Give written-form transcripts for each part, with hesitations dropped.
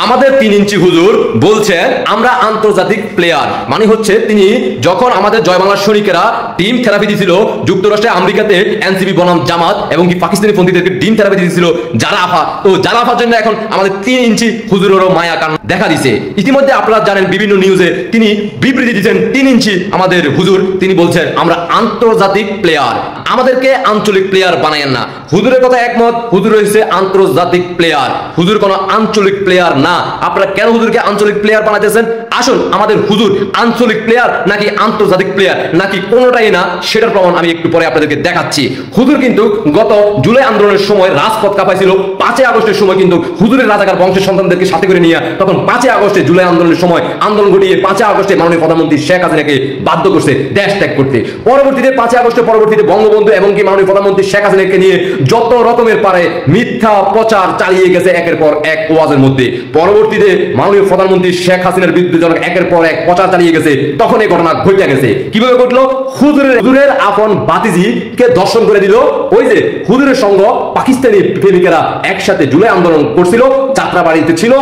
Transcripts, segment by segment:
আমাদের 3 ইঞ্চি হুজুর বলছেন আমরা আন্তর্জাতিক প্লেয়ার, মানে হচ্ছে তিনি যখন আমাদের জয় বাংলার সৈনিকেরা টিম থেরাপি দিয়েছিল যুক্তরাষ্ট্রে আমেরিকাতে এনসিপি বনাম জামাত এবং কি পাকিস্তানি পন্থীদেরকে টিম থেরাপি দিয়েছিল জারাফা, তো জারাফার জন্য এখন আমাদের 3 ইঞ্চি হুজুরেরও মায়া কান্না দেখা দিছে। ইতিমধ্যে আপনারা জানেন বিভিন্ন নিউজে তিনি বিবৃতি দিয়েছেন 3 ইঞ্চি আমাদের হুজুর, তিনি বলছেন আমরা আন্তর্জাতিক প্লেয়ার, আমাদেরকে আঞ্চলিক প্লেয়ার বানায়েন না। হুজুরের কথা একমত, হুজুর হয়েছে আন্তর্জাতিক প্লেয়ার, হুজুর কোনো আঞ্চলিক প্লেয়ার না। আপনারা কেন হুজুরকে আঞ্চলিক প্লেয়ার বানাইতেছেন? আসুন আমাদের হুজুর আঞ্চলিক প্লেয়ার নাকি আন্তর্জাতিক প্লেয়ার নাকি কোনোটাই না, সেটার প্রমাণ আমি একটু পরে আপনাদেরকে দেখাচ্ছি। হুজুর কিন্তু গত জুলাই আন্দোলনের সময় রাজপথ কাঁপাইছিল, 5 আগস্টের সময় কিন্তু হুজুরের রাজাকার বংশের সন্তানদেরকে সাথে করে নিয়ে তখন 5 আগস্টে জুলাই আন্দোলনের সময় আন্দোলন ঘটিয়ে 5 আগস্টে মাননীয় প্রধানমন্ত্রী শেখ হাসিনাকে বাধ্য করছে দেশ ত্যাগ করতে। পরবর্তীতে 5 আগস্টের পরবর্তীতে বঙ্গবন্ধু এবং কি মাননীয় প্রধানমন্ত্রী শেখ হাসিনাকে নিয়ে যত রকমের পারে মিথ্যা প্রচার চালিয়ে গেছে একের পর এক ওয়াজের মধ্যে। পরবর্তীতে মাননীয় প্রধানমন্ত্রী শেখ হাসিনার বিরুদ্ধে যখন একের পর এক প্রচার চালিয়ে গেছে তখন এই ঘটনা ঘটে গেছে। কিভাবে ঘটলো? হুজুরের আপন বাতিজিকে দর্শন করে দিল। ওই যে হুজুরের সঙ্গ পাকিস্তানি প্রেমিকেরা একসাথে জুলাই আন্দোলন করছিল, যাত্রাবাড়িতে ছিল,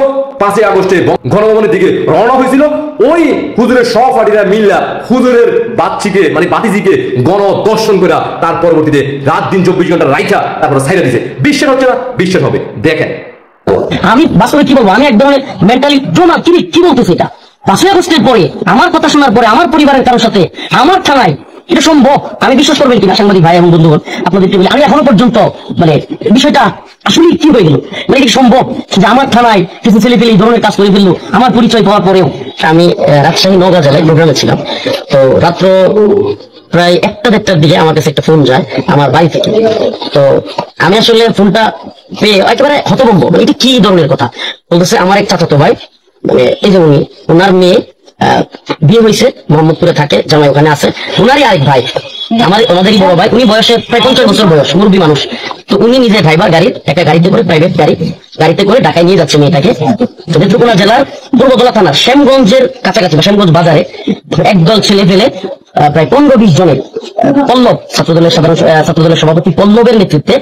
5 আগস্টে গণভবনের দিকে রওনা হয়েছিল। ওই হুজুরের সহপাঠীরা মিল্লা হুজুরের বাচ্চিকে মানে বাতিজিকে গণ দর্শন করে তার পরবর্তীতে রাত দিন 24 ঘন্টা রাইখা তারপরে ছাইড়া দিছে। বিশ্বাস হচ্ছে না? বিশ্বাস হবে, দেখেন। আমি বাস্তবে কি বলবো, আমি এক ধরনের মেন্টালি ট্রমা। কি বলতেছি এটা? 5 আগস্টের পরে আমার কথা শোনার পরে আমার পরিবারের কারোর সাথে আমার থানায় এটা সম্ভব? আমি বিশ্বাস করবেন কিনা সাংবাদিক ভাই এবং বন্ধুগণ আপনাদেরকে বলি, আমি এখনো পর্যন্ত মানে বিষয়টা আসলে কি হয়ে গেল, মানে কি সম্ভব যে আমার থানায় কিছু ছেলে পেলে এই ধরনের কাজ করে ফেললো আমার পরিচয় পাওয়ার পরেও? আমি রাজশাহী নওগাঁ জেলায় প্রোগ্রামে ছিলাম, তো রাত্র প্রায় 1টা-1:30টার দিকে আমার কাছে একটা ফোন যায় আমার বাড়ি থেকে। তো আমি আসলে ফোনটা পেয়ে একেবারে হতভম্ব, এটা কি ধরনের কথা বলতেছে। আমার এক চাচাতো ভাই, মানে এই যে ওনার মেয়ে বিয়ে হয়েছে, মোহাম্মদপুরে থাকে, জামাই ওখানে আছে, ওনারই আরেক ভাই, ওনাদেরই বড় ভাই, উনি বয়সে প্রায় 50 বছর বয়স, মুরব্বী মানুষ। তো উনি নিজে ড্রাইভার গাড়ির, একটা গাড়িতে করে প্রাইভেট গাড়িতে করে ঢাকায় নিয়ে যাচ্ছে মেয়েটাকে। তো নেত্রকোনা জেলার পূর্বতলা থানার শ্যামগঞ্জের কাছাকাছি বা শ্যামগঞ্জ বাজারে একদল ছেলে পেলে প্রায় 15-20 জনের পল্লব ছাত্রদলের সভাপতি পল্লবের নেতৃত্বে,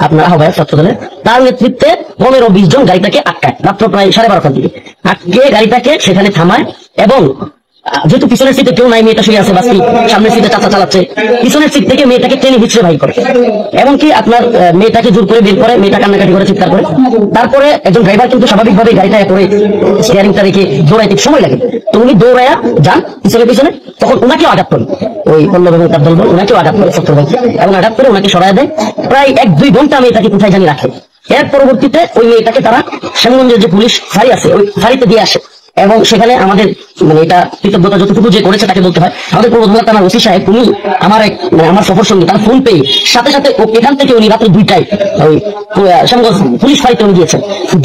আপনার আহ্বায়ক ছাত্রদলের, তার নেতৃত্বে 15-20 জন গাড়িটাকে আটকায় রাত্র প্রায় 12:30টার দিকে। আটকে গাড়িটাকে সেখানে থামায় এবং যেহেতু পিছনের সিটে কেউ নাই, মেয়েটা শুয়ে আছে বাসটি, সামনের সিটে চাচা চালাচ্ছে, পিছনের সিট থেকে মেয়েটাকে টেনে হিচড়ে বাহির করে, এমনকি আপনার মেয়েটাকে জোর করে বের করে, মেয়েটা কান্নাকাটি করে চিৎকার করে। তারপরে একজন ড্রাইভার কিন্তু স্বাভাবিকভাবে গাড়িটা করে স্টিয়ারিংটা রেখে দৌড়াইতে সময় লাগে, তো উনি দৌড়াইয়া যান পিছনে, তখন ওনাকেও আঘাত করে, ওই পল্লব এবং তার দলবল ওনাকেও আঘাত করে সত্তর ভাইকে, এবং আঘাত করে ওনাকে সরাই দেয়। প্রায় 1-2 ঘন্টা মেয়েটাকে কোথায় জানি রাখে। এর পরবর্তীতে ওই মেয়েটাকে তারা শ্যামগঞ্জের যে পুলিশ ফাঁড়ি আছে ওই ফাঁড়িতে দিয়ে আসে, এবং সেখানে আমাদের মানে এটা কৃতজ্ঞতা যতটুকু যে করেছে তাকে বলতে হয়। আমাদের পূর্বতলা থানার ওসি সাহেব, উনি আমার সফর সঙ্গী, তার ফোন পেয়ে সাথে সাথে এখান থেকে উনি রাত্রে 2টায় ওই শ্যামগঞ্জ পুলিশ ফাঁড়িতে উনি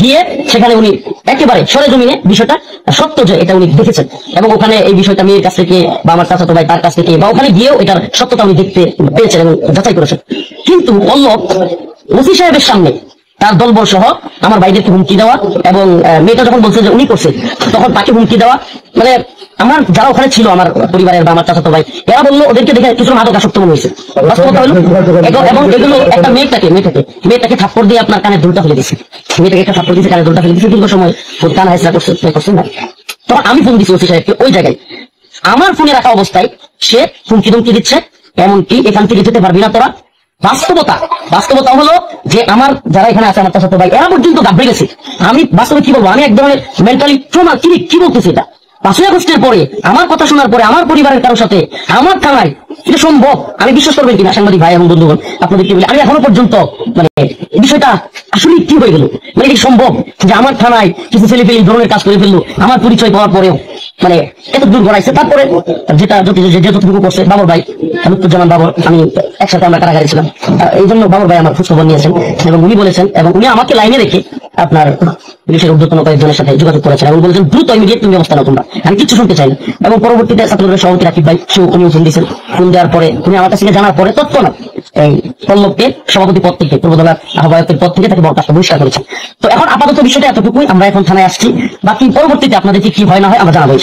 গিয়ে সেখানে উনি একেবারে সরেজমিনে বিষয়টা সত্য যে এটা উনি দেখেছেন, এবং ওখানে এই বিষয়টা মেয়ের কাছ থেকে বা আমার চাচাতো ভাই তার কাছ থেকে বা ওখানে গিয়েও এটার সত্যতা উনি দেখতে পেয়েছেন এবং যাচাই করেছেন। কিন্তু পল্লব ওসি সাহেবের সামনে তার দলবল সহ আমার ভাইদেরকে হুমকি দেওয়া, এবং মেয়েটা যখন বলছে যে উনি করছে তখন তাকে হুমকি দেওয়া, মানে আমার যারা ওখানে ছিল আমার পরিবারের বা আমার চাচাতো ভাই, এরা বললো ওদেরকে দেখে কিছু মাদক আসক্ত মনে হয়েছে। এবং এগুলো একটা মেয়েটাকে থাপ্পড় দিয়ে আপনার কানের দুলটা ফেলে দিয়েছে, মেয়েটাকে একটা থাপ্পড় দিয়েছে, কানের দুলটা ফেলে দিয়েছে, দীর্ঘ সময় কান হাইসরা করছে না। তখন আমি ফোন দিচ্ছি ওসি সাহেবকে ওই জায়গায়, আমার ফোনে রাখা অবস্থায় সে হুমকি ধুমকি দিচ্ছে, এমনকি এখান থেকে যেতে পারবি না তোরা। বাস্তবতা হলো যে আমার যারা এখানে আছে আমার চাচাতো ভাই এরা পর্যন্ত ঘাবড়ে গেছে। আমি বাস্তবে কি বলবো, আমি এক ধরনের মেন্টালি ট্রমা। কি বলতেছি এটা? 5 আগস্টের পরে আমার কথা শোনার পরে আমার পরিবারের কারোর সাথে আমার থানায় এটা সম্ভব? আমি বিশ্বাস করবেন কিনা সাংবাদিক ভাই এবং বন্ধুগণ আপনাদেরকে বলি, আমি এখনো পর্যন্ত মানে বিষয়টা আসলে কি হয়ে গেল, মানে কি সম্ভব যে আমার থানায় কিছু ছেলে পেলে এই ধরনের কাজ করে ফেললো আমার পরিচয় পাওয়ার পরেও, মানে এত দূর গড়াইছে। তারপরে যতটুকু করছে বাবর ভাই, লুৎফুজ্জামান বাবর, আমি একসাথে আমরা কারাগারে ছিলাম, এই জন্য বাবর ভাই আমার খোঁজখবর নিয়েছেন এবং উনি বলেছেন, এবং উনি আমাকে লাইনে রেখে আপনার পুলিশের ঊর্ধ্বতন কয়েকজনের সাথে যোগাযোগ করেছেন এবং বলেছেন দ্রুত ইমিডিয়েট তুমি ব্যবস্থা নাও তোমরা, আমি কিছু শুনতে চাই না। এবং পরবর্তীতে ছাত্রদলের সভাপতি রাকিব ভাই উনি ফোন দিয়েছেন, ফোন দেওয়ার পরে উনি আমার কাছে জানার পরে তৎক্ষণাৎ এই পল্লবকে সভাপতি পদ থেকে, পূর্বতলার আহ্বায়কের পদ থেকে তাকে বরখাস্ত বহিষ্কার করেছেন। তো এখন আপাতত বিষয়টা এতটুকুই, আমরা এখন থানায় আসছি, বাকি পরবর্তীতে আপনাদেরকে কি হয় না হয় আমরা জানাবো।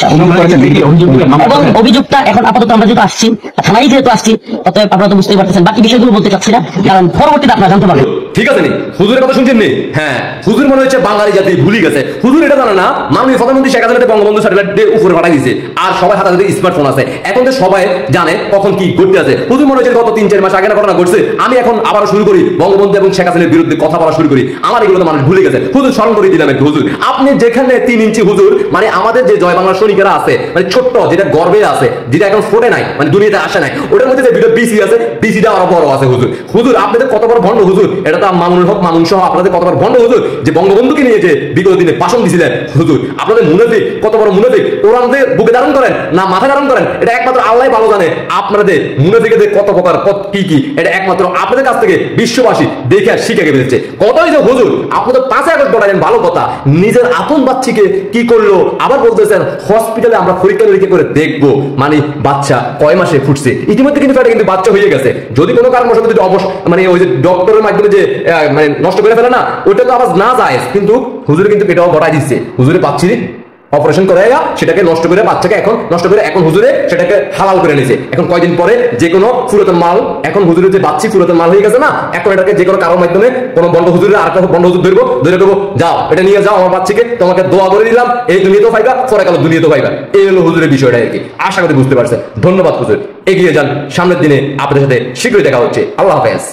এবং অভিযোগটা এখন আপাতত আমরা যেহেতু আসছি থানায় যেহেতু আসছি, অতএব আপনারা তো বুঝতেই পারতেছেন, বাকি বিষয়গুলো বলতে চাচ্ছি না, কারণ পরবর্তীতে আপনারা জানতে পারবেন। ঠিক আছে নি? হুজুরের কথা শুনছেন নি? হ্যাঁ, হুজুর মনে হচ্ছে বাঙালি জাতি ভুলি গেছে। হুজুর এটা জানে না মাননীয় প্রধানমন্ত্রী শেখ হাসিনা বঙ্গবন্ধু স্যাটেলাইট দিয়ে উপরে পাঠাই দিয়েছে, আর সবাই হাতে হাতে স্মার্টফোন আছে, এখন তো সবাই জানে কখন কি ঘটতে আছে। হুজুর মনে হচ্ছে গত 3-4 মাস আগে না ঘটনা ঘটছে, আমি এখন আবার শুরু করি বঙ্গবন্ধু এবং শেখ হাসিনার বিরুদ্ধে কথা বলা শুরু করি, আমার এগুলো তো মানুষ ভুলে গেছে। হুজুর স্মরণ করে দিলাম একটু। হুজুর আপনি যেখানে 3 ইঞ্চি হুজুর, মানে আমাদের যে জয় বাংলার সৈনিকেরা আছে, মানে ছোট্ট যেটা গর্বে আছে, যেটা এখন ফোটে নাই, মানে দুনিয়াতে আসে নাই, ওটার মধ্যে যে ভিডিও বিসি আছে, বিসিটা আরো বড় আছে। হুজুর হুজুর আপনাদের কত বড় ভণ্ড হুজুর, এটা তো মামুনুল হক মামুন সহ আপনাদের কত বড় ভণ্ড হুজুর, যে বঙ্গবন্ধুকে নিয়ে যে বিগত দিনে ভাষণ দিছিলেন। হুজুর আপনাদের মুনাফিক, কত বড় মুনাফিক, ওরা আমাদের বুকে ধারণ করেন না মাথায় ধারণ করেন, এটা একমাত্র আল্লাহ ভালো জানে। আপনাদের মুনাফিকদের কত প্রকার কি এটা একমাত্র আপনাদের কাছ থেকে বিশ্ববাসী দেখে আর শিখে গেছে। কতই যে হুজুর আপনাদের 5 আগস্ট ঘটালেন, ভালো কথা, নিজের আপন বাচ্চাকে কি করলো আবার বলতেছেন হসপিটালে আমরা পরীক্ষা নিরীক্ষা করে দেখবো, মানে বাচ্চা কয় মাসে ফুটছে, ইতিমধ্যে কিন্তু এটা কিন্তু বাচ্চা হয়ে গেছে। যদি কোনো কারণবশত যদি মানে ওই যে ডক্টরের মাধ্যমে যে মানে নষ্ট করে ফেলে না, ওটা তো আবার না যায়, কিন্তু হুজুরে কিন্তু এটাও ঘটাই দিচ্ছে। হুজুরে পাচ্ছি অপারেশন করাইয়া সেটাকে নষ্ট করে, বাচ্চাকে এখন নষ্ট করে, এখন হুজুরে সেটাকে হালাল করে নিয়েছে। এখন কয়দিন পরে যে কোনো পুরাতন মাল, এখন হুজুরের যে বাচ্চি পুরাতন মাল হয়ে গেছে না, এখন এটাকে যে কোনো কারোর মাধ্যমে কোনো বন্ধ হুজুরের আর একটা বন্ধ হুজুর ধরবো, ধরে দেবো, যাও এটা নিয়ে যাও আমার বাচ্চাকে, তোমাকে দোয়া করে দিলাম, এই দুনিয়াতেও পাইবা, পরে কালো দুনিয়াতেও পাইবা। এই হলো হুজুরের বিষয়টা আর কি। আশা করি বুঝতে পারছেন। ধন্যবাদ হুজুর, এগিয়ে যান, সামনের দিনে আপনাদের সাথে শীঘ্রই দেখা হচ্ছে। আল্লাহ হাফেজ।